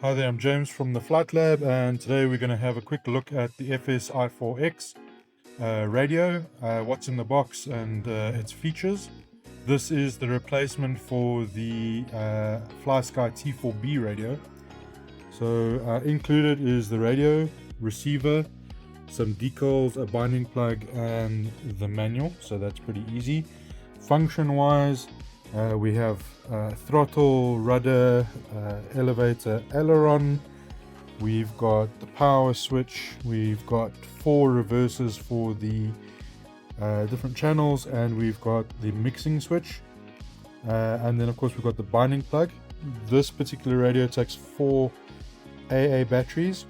Hi there, I'm James from the Flite Lab, and today we're going to have a quick look at the Flysky i4x radio, what's in the box and its features. This is the replacement for the FlySky T4B radio. So included is the radio, receiver, some decals, a binding plug, and the manual, so that's pretty easy. Function wise, we have throttle, rudder, elevator, aileron. We've got the power switch. We've got 4 reversers for the different channels, and we've got the mixing switch. And then of course we've got the binding plug. This particular radio takes 4 AA batteries.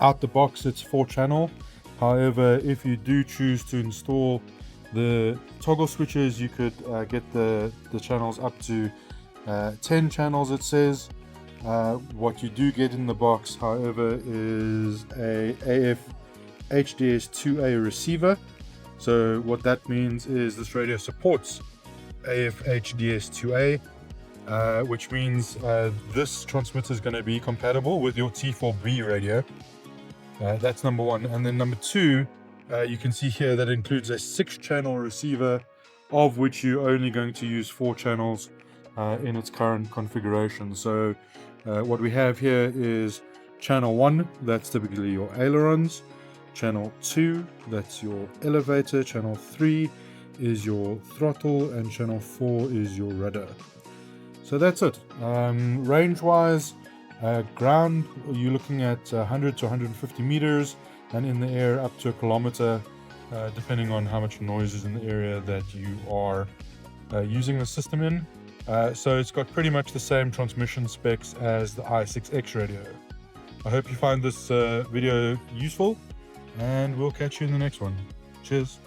Out the box it's 4 channel. However, if you do choose to install the toggle switches, you could get the channels up to 10 channels, it says. What you do get in the box, however, is a AF HDS2A receiver. So what that means is this radio supports AF HDS2A, which means this transmitter is going to be compatible with your T4B radio. That's number one. And then number two, you can see here that includes a 6-channel receiver, of which you're only going to use 4 channels in its current configuration. So what we have here is channel 1, that's typically your ailerons. Channel 2, that's your elevator. Channel 3 is your throttle, and channel 4 is your rudder. So that's it. Range wise, ground, you're looking at 100 to 150 meters, and in the air up to 1 kilometer, depending on how much noise is in the area that you are using the system in. So it's got pretty much the same transmission specs as the i6X radio. I hope you find this video useful, and we'll catch you in the next one. Cheers.